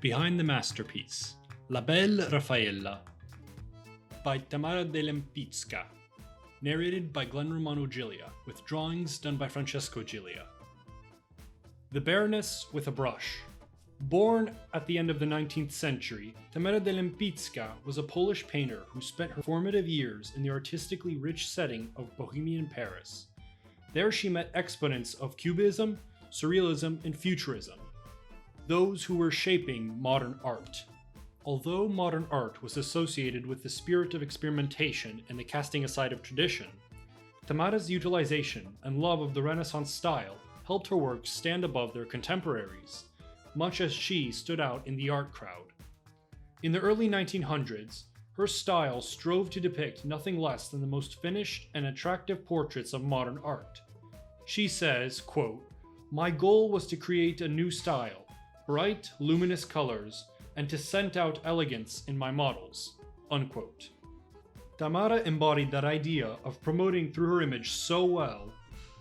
Behind the Masterpiece, La Belle Rafaela, by Tamara de Lempicka, narrated by Glen Romano Gillia, with drawings done by Francesco Gillia. The Baroness with a Brush. Born at the end of the 19th century, Tamara de Lempicka was a Polish painter who spent her formative years in the artistically rich setting of Bohemian Paris. There she met exponents of Cubism, Surrealism, and Futurism, those who were shaping modern art. Although modern art was associated with the spirit of experimentation and the casting aside of tradition, Tamara's utilization and love of the Renaissance style helped her works stand above their contemporaries, much as she stood out in the art crowd. In the early 1900s, her style strove to depict nothing less than the most finished and attractive portraits of modern art. She says, quote, "My goal was to create a new style, bright, luminous colors, and to scent out elegance in my models," unquote. Tamara embodied that idea of promoting through her image so well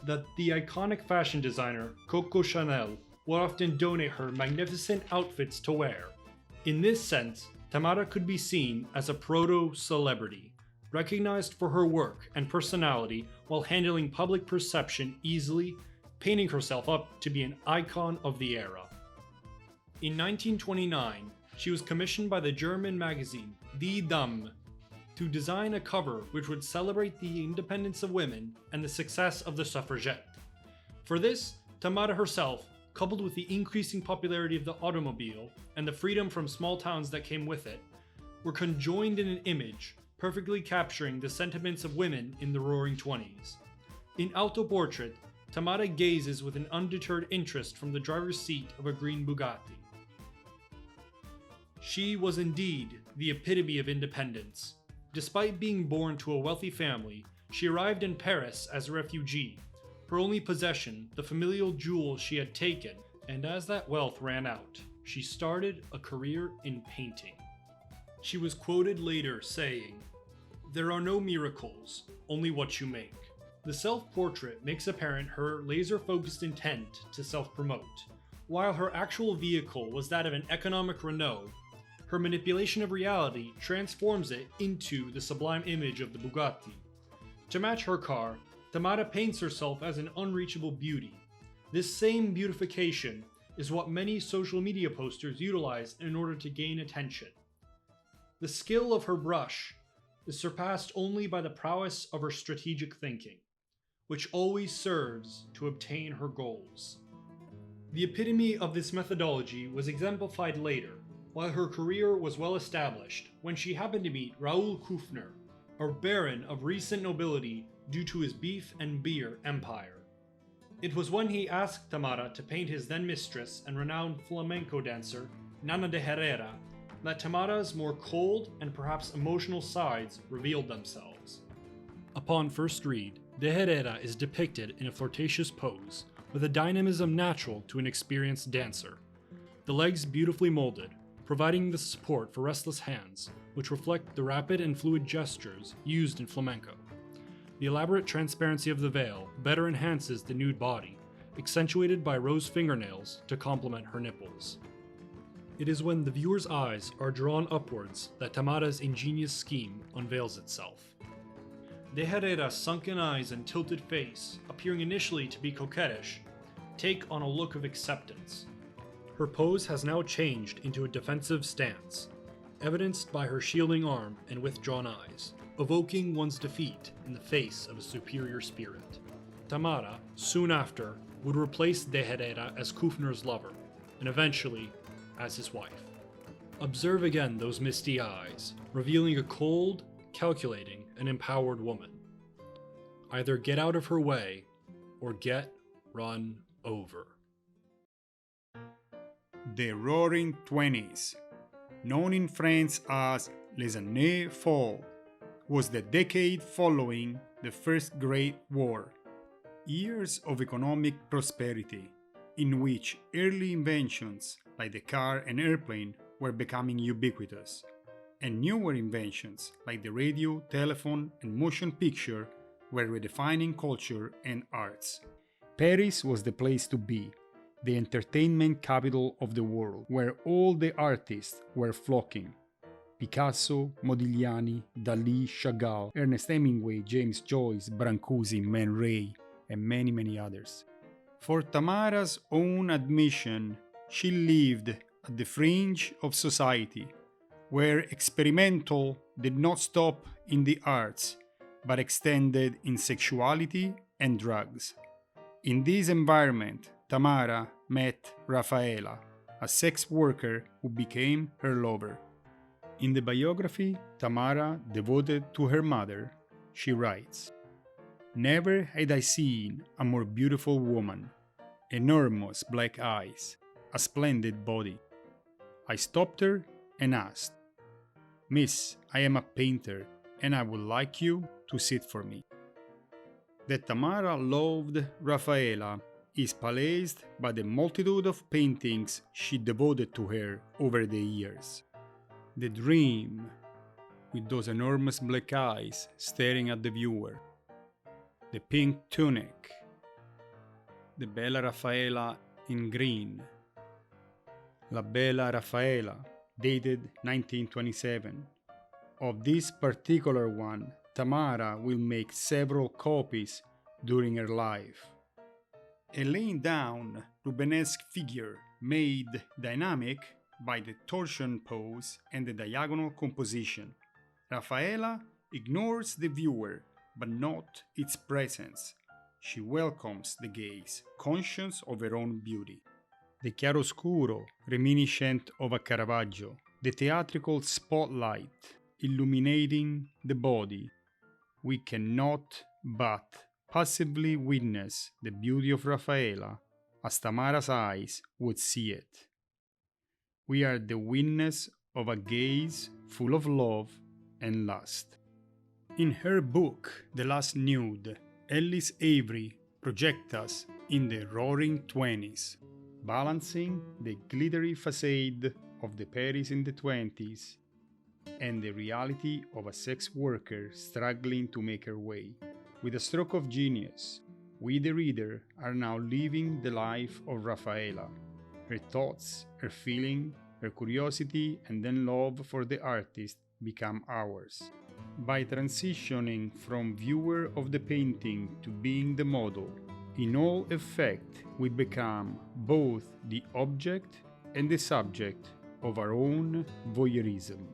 that the iconic fashion designer Coco Chanel would often donate her magnificent outfits to wear. In this sense, Tamara could be seen as a proto-celebrity, recognized for her work and personality while handling public perception easily, painting herself up to be an icon of the era. In 1929, she was commissioned by the German magazine Die Dame to design a cover which would celebrate the independence of women and the success of the suffragette. For this, Tamara herself, coupled with the increasing popularity of the automobile and the freedom from small towns that came with it, were conjoined in an image perfectly capturing the sentiments of women in the Roaring Twenties. In Autoportrait, Tamara gazes with an undeterred interest from the driver's seat of a green Bugatti. She was indeed the epitome of independence. Despite being born to a wealthy family, she arrived in Paris as a refugee, her only possession the familial jewels she had taken, and as that wealth ran out, she started a career in painting. She was quoted later saying, "There are no miracles, only what you make." The self-portrait makes apparent her laser-focused intent to self-promote. While her actual vehicle was that of an economic Renault, her manipulation of reality transforms it into the sublime image of the Bugatti. To match her car, Tamara paints herself as an unreachable beauty. This same beautification is what many social media posters utilize in order to gain attention. The skill of her brush is surpassed only by the prowess of her strategic thinking, which always serves to obtain her goals. The epitome of this methodology was exemplified later, while her career was well established, when she happened to meet Raoul Kufner, a baron of recent nobility due to his beef and beer empire. It was when he asked Tamara to paint his then mistress and renowned flamenco dancer, Nana de Herrera, that Tamara's more cold and perhaps emotional sides revealed themselves. Upon first read, de Herrera is depicted in a flirtatious pose, with a dynamism natural to an experienced dancer. The legs beautifully molded, providing the support for restless hands, which reflect the rapid and fluid gestures used in flamenco. The elaborate transparency of the veil better enhances the nude body, accentuated by rose fingernails to complement her nipples. It is when the viewer's eyes are drawn upwards that Tamara's ingenious scheme unveils itself. De Herrera's sunken eyes and tilted face, appearing initially to be coquettish, take on a look of acceptance. Her pose has now changed into a defensive stance, evidenced by her shielding arm and withdrawn eyes, evoking one's defeat in the face of a superior spirit. Tamara, soon after, would replace de Herrera as Kufner's lover, and eventually as his wife. Observe again those misty eyes, revealing a cold, calculating, and empowered woman. Either get out of her way, or get run over. The Roaring Twenties, known in France as Les Années Folles, was the decade following the First Great War. Years of economic prosperity, in which early inventions like the car and airplane were becoming ubiquitous, and newer inventions like the radio, telephone, and motion picture were redefining culture and arts. Paris was the place to be, the entertainment capital of the world, where all the artists were flocking. Picasso, Modigliani, Dalí, Chagall, Ernest Hemingway, James Joyce, Brancusi, Man Ray, and many, many others. For Tamara's own admission, she lived at the fringe of society, where experimental did not stop in the arts, but extended in sexuality and drugs. In this environment, Tamara met Rafaela, a sex worker who became her lover. In the biography, Tamara, devoted to her mother, she writes, "Never had I seen a more beautiful woman. Enormous black eyes, a splendid body. I stopped her and asked, 'Miss, I am a painter and I would like you to sit for me.'" That Tamara loved Rafaela is palliated by the multitude of paintings she devoted to her over the years. The Dream, with those enormous black eyes staring at the viewer. The Pink Tunic. The Belle Rafaela in green. La Bella Rafaela, dated 1927. Of this particular one, Tamara will make several copies during her life. A laying down Rubenesque figure made dynamic by the torsion pose and the diagonal composition. Rafaela ignores the viewer, but not its presence. She welcomes the gaze, conscious of her own beauty. The chiaroscuro, reminiscent of a Caravaggio, the theatrical spotlight illuminating the body, we cannot but passively witness the beauty of Rafaela as Tamara's eyes would see it. We are the witness of a gaze full of love and lust. In her book, The Last Nude, Ellis Avery projects us in the roaring 20s, balancing the glittery facade of the Paris in the 20s and the reality of a sex worker struggling to make her way. With a stroke of genius, we the reader are now living the life of Rafaela. Her thoughts, her feeling, her curiosity, and then love for the artist become ours. By transitioning from viewer of the painting to being the model, in all effect we become both the object and the subject of our own voyeurism.